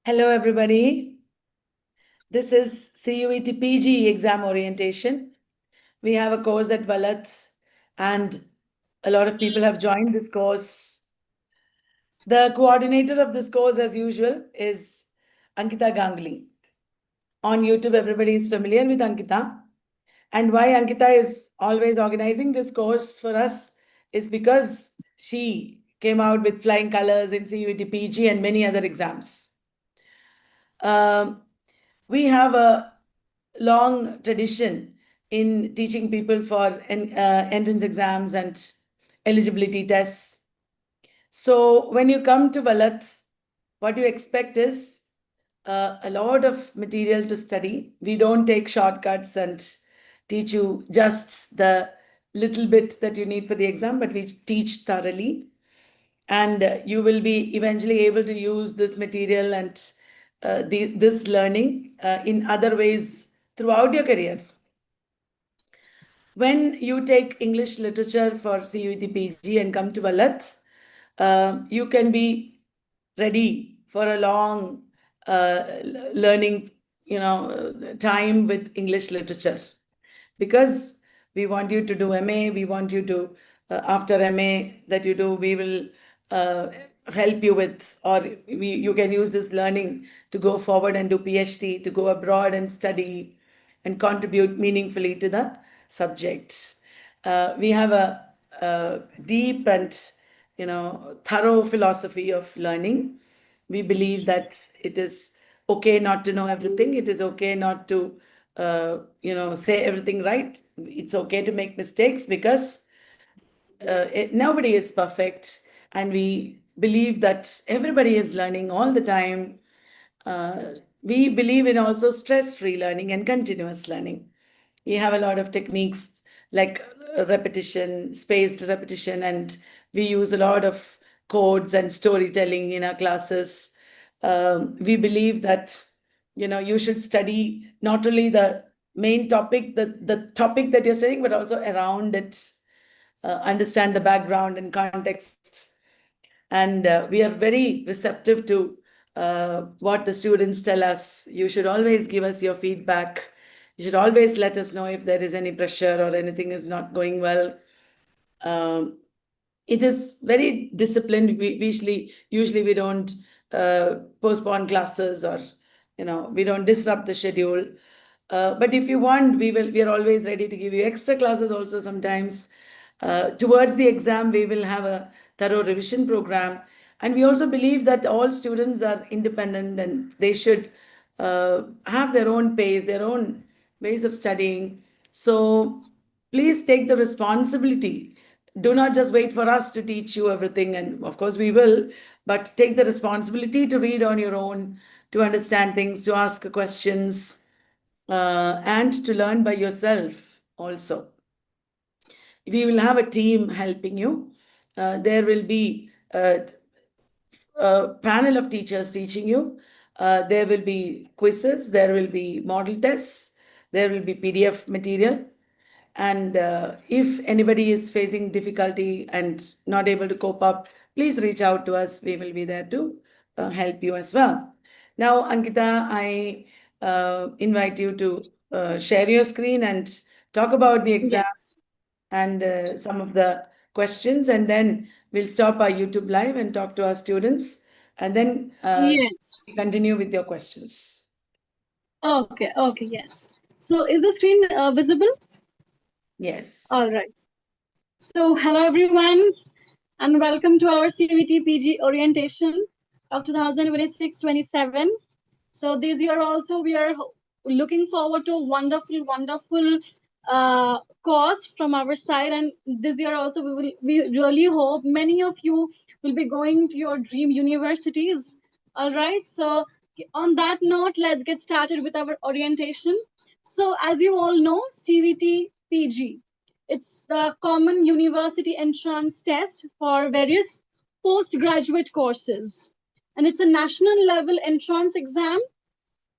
Hello, everybody. This is CUET PG exam orientation. We have a course at Vallath, and a lot of people have joined this course. The coordinator of this course, as usual, is Ankita Ganguly. On YouTube, everybody is familiar with Ankita. And why Ankita is always organizing this course for us is because she came out with flying colors in CUET PG and many other exams. We have a long tradition in teaching people for entrance exams and eligibility tests. So when you come to Vallath, what you expect is a lot of material to study. We don't take shortcuts and teach you just the little bit that you need for the exam, but we teach thoroughly. And you will be eventually able to use this material and this learning in other ways throughout your career. When you take English literature for CUET PG and come to Vallath, you can be ready for a long learning, time with English literature, because we want you to do MA. We want you to, after MA that you do, we will help you with, or you can use this learning to go forward and do PhD, to go abroad and study and contribute meaningfully to the subject. We have a deep and thorough philosophy of learning. We believe that it is okay not to know everything. It is okay not to say everything right. It's okay to make mistakes, because nobody is perfect, and we believe that everybody is learning all the time. We believe in also stress-free learning and continuous learning. We have a lot of techniques like repetition, spaced repetition, and we use a lot of codes and storytelling in our classes. We believe that you should study not only the main topic, the topic that you're studying, but also around it, understand the background and context. And we are very receptive to what the students tell us. You should always give us your feedback. You should always let us know if there is any pressure or anything is not going well. It is very disciplined. We usually we don't postpone classes, or we don't disrupt the schedule. But if you want, we are always ready to give you extra classes also sometimes. Towards the exam, we will have a thorough revision program. And we also believe that all students are independent, and they should have their own pace, their own ways of studying. So please take the responsibility. Do not just wait for us to teach you everything, and of course we will, but take the responsibility to read on your own, to understand things, to ask questions, and to learn by yourself also. We will have a team helping you. There will be a panel of teachers teaching you. There will be quizzes, there will be model tests, there will be PDF material. And if anybody is facing difficulty and not able to cope up, please reach out to us. We will be there to help you as well. Now, Ankita, I invite you to share your screen and talk about the exam Yes. and some of the questions, and then we'll stop our YouTube live and talk to our students, and then Yes. continue with your questions. Okay. Okay. Yes. So, is the screen visible? Yes. All right. So, hello everyone, and welcome to our CVT PG orientation of 2026-27. So, this year also we are looking forward to a wonderful course from our side, and this year also we really hope many of you will be going to your dream universities. All right. So, on that note, let's get started with our orientation. So, as you all know, CVT PG. It's the common university entrance test for various postgraduate courses. And it's a national level entrance exam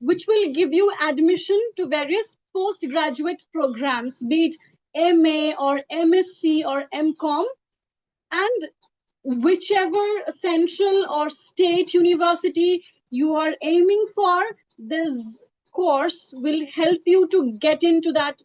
which will give you admission to various postgraduate programs, be it MA or MSc or MCom, and whichever central or state university you are aiming for, this course will help you to get into that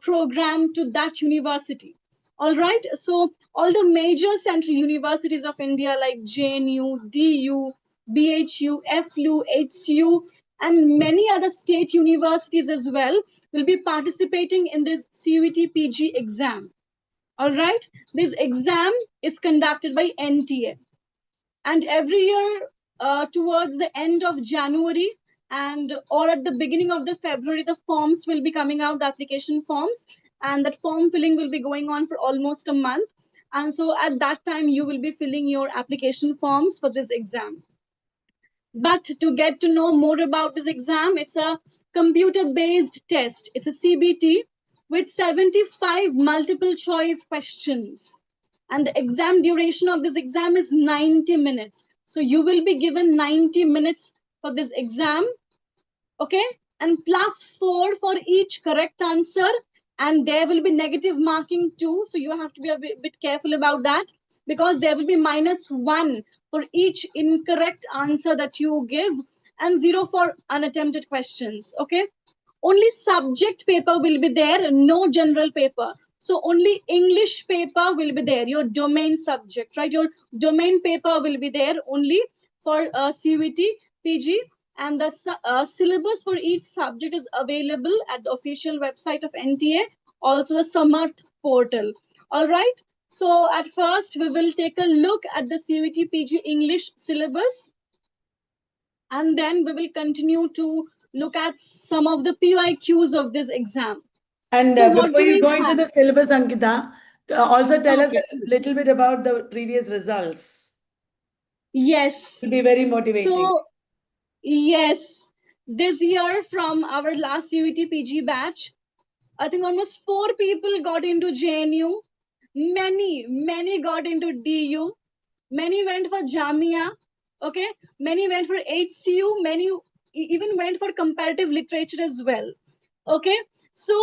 program, to that university. All right. So all the major central universities of India like JNU, DU, BHU, FLU, HCU, and many other state universities as well will be participating in this CUET PG exam. All right. This exam is conducted by NTA, and every year towards the end of January and or at the beginning of the February, the forms will be coming out, the application forms, and that form filling will be going on for almost a month. And so at that time you will be filling your application forms for this exam. But to get to know more about this exam, it's a computer based test, it's a CBT with 75 multiple choice questions, and the exam duration of this exam is 90 minutes. So you will be given 90 minutes for this exam, okay, and +4 for each correct answer, and there will be negative marking too, so you have to be a bit careful about that, because there will be -1 for each incorrect answer that you give, and 0 for unattempted questions. Okay, only subject paper will be there, no general paper. So only English paper will be there, your domain subject, right? Your domain paper will be there only for CUET PG, and the syllabus for each subject is available at the official website of NTA, also the Samarth portal. All right. So at first we will take a look at the CUET PG English syllabus, and then we will continue to look at some of the PYQs of this exam. And So what before do you we go into have? the syllabus, Ankita, also tell us Okay. a little bit about the previous results. Yes. It will be very motivating. So yes, this year from our last CUET PG batch, I think almost 4 people got into JNU. Many got into DU. Many went for Jamia. Okay. Many went for HCU. Many even went for comparative literature as well. Okay. So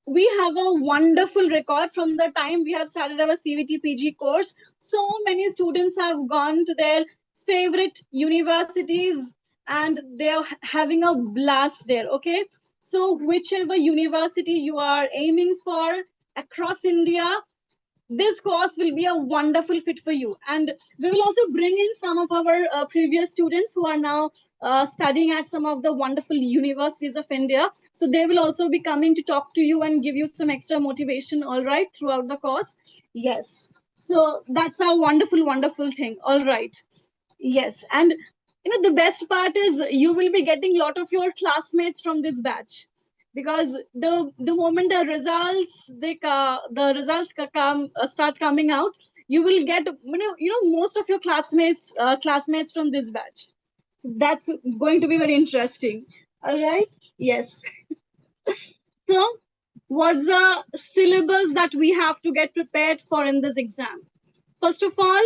we have a wonderful record from the time we have started our CVT PG course. So many students have gone to their favorite universities and they're having a blast there. Okay. So whichever university you are aiming for across India, this course will be a wonderful fit for you. And we will also bring in some of our previous students who are now studying at some of the wonderful universities of India. So they will also be coming to talk to you and give you some extra motivation, all right, throughout the course. Yes. So that's a wonderful thing. All right. Yes. And the best part is you will be getting a lot of your classmates from this batch, because the moment the results come start coming out, you will get most of your classmates from this batch. So that's going to be very interesting. All right. Yes. So what's the syllabus that we have to get prepared for in this exam? First of all,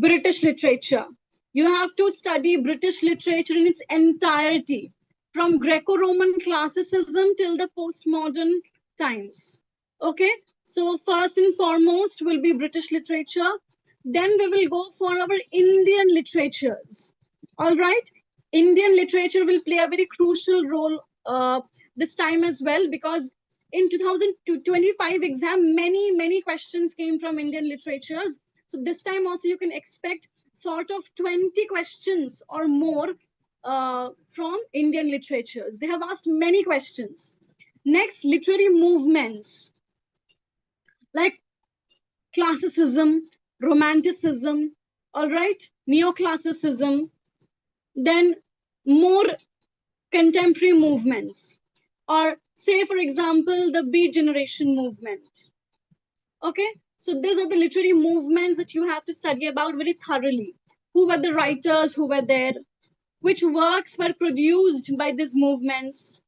British literature. You have to study British literature in its entirety, from Greco-Roman classicism till the postmodern times. Okay, so first and foremost will be British literature. Then we will go for our Indian literatures. All right, Indian literature will play a very crucial role this time as well, because in 2025 exam, many questions came from Indian literatures. So this time also you can expect sort of 20 questions or more from Indian literatures. They have asked many questions. Next, literary movements like classicism, romanticism, all right, neoclassicism, then more contemporary movements, or say, for example, the Beat Generation movement. Okay, so these are the literary movements that you have to study about very thoroughly. Who were the writers who were there? Which works were produced by these movements?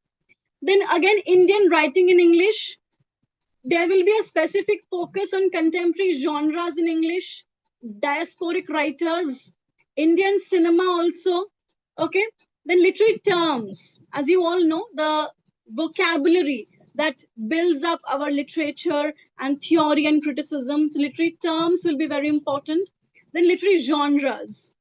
Then again, Indian writing in English. There will be a specific focus on contemporary genres in English, diasporic writers, Indian cinema also. Okay, then literary terms. As you all know, the vocabulary that builds up our literature and theory and criticism. So literary terms will be very important. Then literary genres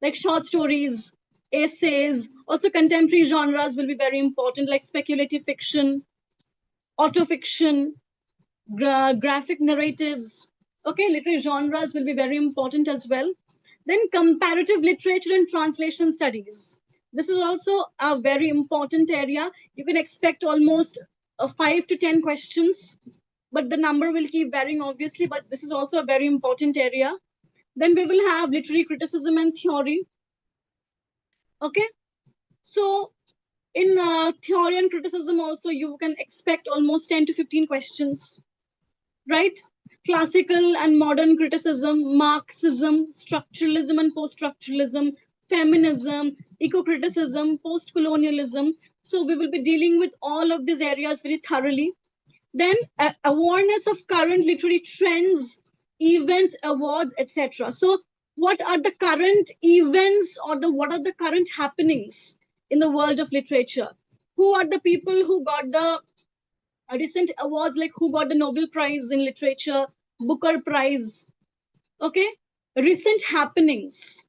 like short stories, essays. Also contemporary genres will be very important, like speculative fiction, autofiction, graphic narratives. Okay, literary genres will be very important as well. Then comparative literature and translation studies. This is also a very important area. You can expect almost 5 to 10 questions, but the number will keep varying, obviously, but this is also a very important area. Then we will have literary criticism and theory. Okay, so in theory and criticism also, you can expect almost 10 to 15 questions, right? Classical and modern criticism, Marxism, structuralism and post-structuralism, feminism, eco-criticism, post-colonialism. So we will be dealing with all of these areas very thoroughly. Then awareness of current literary trends, events, awards, etc. So what are the current events, or what are the current happenings in the world of literature? Who are the people who got the recent awards, like who got the Nobel Prize in Literature, Booker Prize? Okay, recent happenings.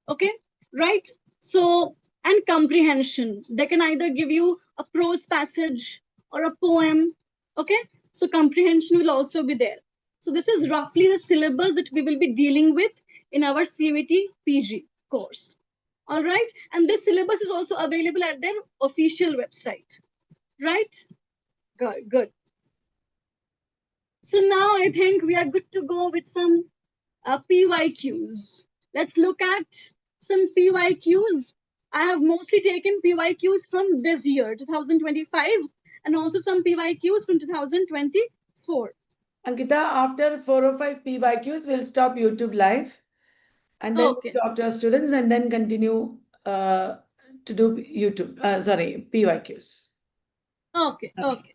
Okay, right? So, and comprehension. They can either give you a prose passage or a poem. Okay, so comprehension will also be there. So this is roughly the syllabus that we will be dealing with in our CUET PG course. All right, and this syllabus is also available at their official website. Right? Good, good. So now I think we are good to go with some PYQs. Let's look at some PYQs. I have mostly taken PYQs from this year, 2025, and also some PYQs from 2024. Ankita, after 4 or 5 PYQs, we'll stop YouTube live and then Okay, talk to our students and then continue to do PYQs. okay, Okay. okay.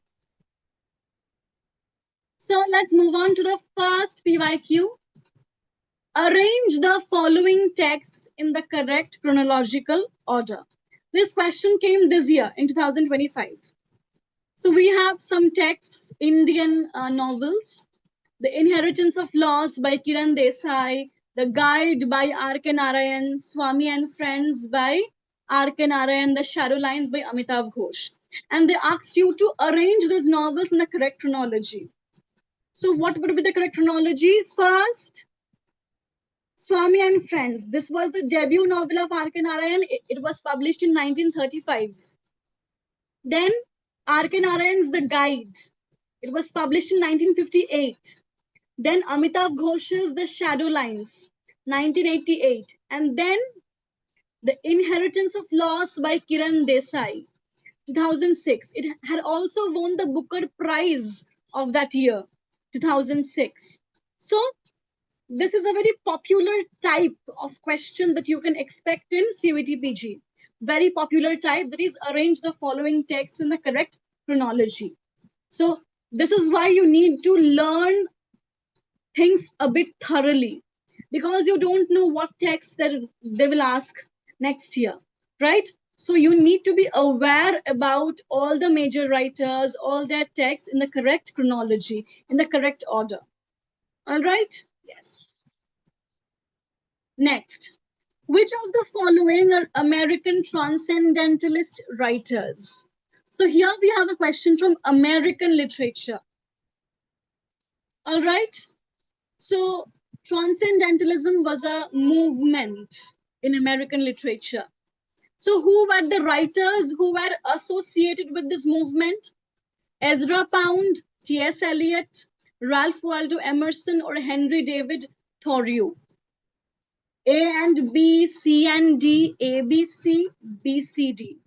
So let's move on to the first PYQ. Arrange the following texts in the correct chronological order. This question came this year in 2025. So we have some texts, Indian novels, The Inheritance of Loss by Kiran Desai, The Guide by R.K. Narayan, Swami and Friends by R.K. Narayan, The Shadow Lines by Amitav Ghosh. And they asked you to arrange those novels in the correct chronology. So what would be the correct chronology? First, Swami and Friends. This was the debut novel of R.K. Narayan. It was published in 1935. Then R.K. Narayan's The Guide. It was published in 1958. Then Amitav Ghosh's The Shadow Lines, 1988. And then The Inheritance of Loss by Kiran Desai, 2006. It had also won the Booker Prize of that year, 2006. So this is a very popular type of question that you can expect in CUET PG. Very popular type, that is, arrange the following text in the correct chronology. So this is why you need to learn things a bit thoroughly, because you don't know what text that they will ask next year, right? So you need to be aware about all the major writers, all their texts in the correct chronology, in the correct order. All right? Yes. Next, which of the following are American transcendentalist writers? So here we have a question from American literature. All right? So transcendentalism was a movement in American literature. So who were the writers who were associated with this movement? Ezra Pound, T.S. Eliot, Ralph Waldo Emerson, or Henry David Thoreau? A and B, C and D, A, B, C, B, C, D.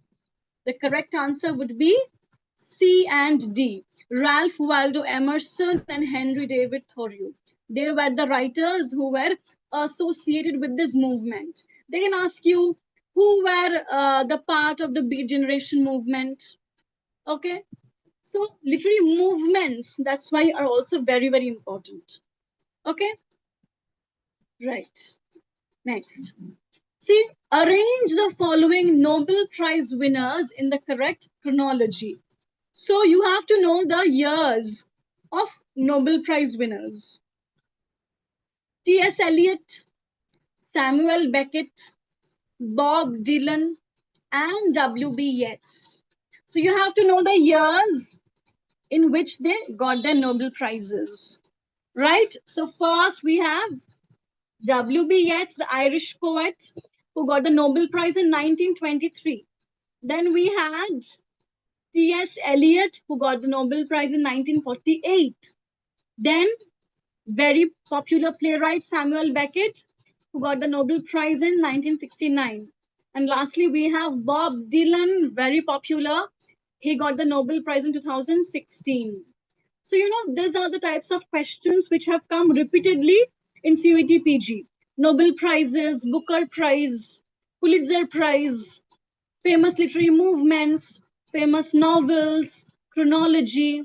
The correct answer would be C and D. Ralph Waldo Emerson and Henry David Thoreau. They were the writers who were associated with this movement. They can ask you who were the part of the Beat Generation movement. Okay, so literary movements, that's why, are also very, very important. Okay, right. Next. See, arrange the following Nobel Prize winners in the correct chronology. So you have to know the years of Nobel Prize winners. T.S. Eliot, Samuel Beckett, Bob Dylan, and W.B. Yeats. So you have to know the years in which they got their Nobel Prizes, right? So first we have W.B. Yeats, the Irish poet who got the Nobel Prize in 1923. Then we had T.S. Eliot who got the Nobel Prize in 1948. Then very popular playwright Samuel Beckett who got the Nobel Prize in 1969. And lastly, we have Bob Dylan, very popular. He got the Nobel Prize in 2016. So, these are the types of questions which have come repeatedly in CUET PG. Nobel Prizes, Booker Prize, Pulitzer Prize, famous literary movements, famous novels, chronology.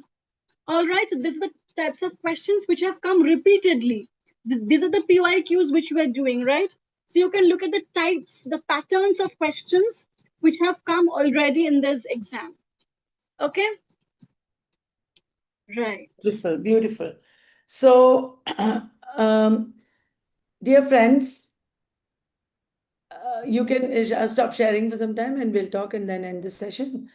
All right, so these are the types of questions which have come repeatedly. These are the PYQs which we are doing, right? So you can look at the types, the patterns of questions which have come already in this exam. Okay? Right. Beautiful, beautiful. So, dear friends, you can stop sharing for some time and we'll talk and then end the session.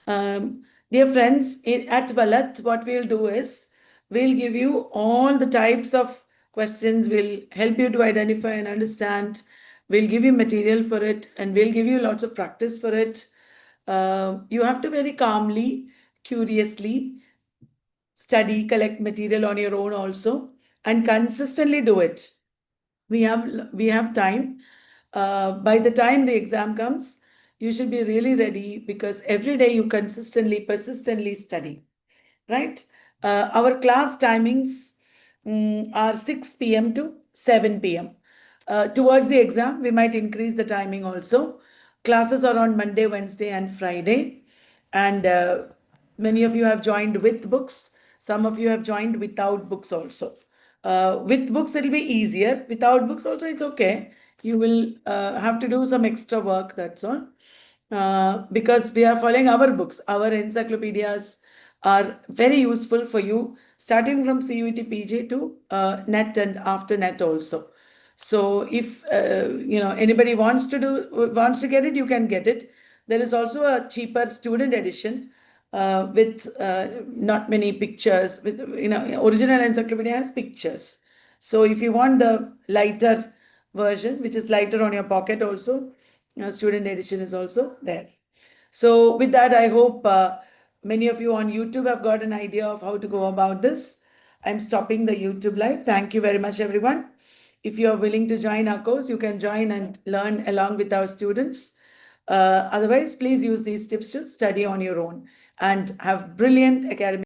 Dear friends, at Vallath, what we'll do is we'll give you all the types of questions, we'll help you to identify and understand, we'll give you material for it, and we'll give you lots of practice for it. You have to very calmly, curiously study, collect material on your own also, and consistently do it. We have time. By the time the exam comes, you should be really ready because every day you consistently, persistently study, right? Our class timings are 6 p.m. to 7 p.m. Towards the exam, we might increase the timing also. Classes are on Monday, Wednesday, and Friday. And many of you have joined with books. Some of you have joined without books also. With books, it'll be easier. Without books, also, it's okay. You will have to do some extra work, that's all. Because we are following our books, our encyclopedias are very useful for you, starting from CUET PG to NET and after NET also. So if anybody wants to get it, you can get it. There is also a cheaper student edition with not many pictures. With original encyclopedia has pictures. So if you want the lighter version, which is lighter on your pocket also, student edition is also there. So with that, I hope many of you on YouTube have got an idea of how to go about this. I'm stopping the YouTube live. Thank you very much, everyone. If you are willing to join our course, you can join and learn along with our students. Otherwise, please use these tips to study on your own and have brilliant academic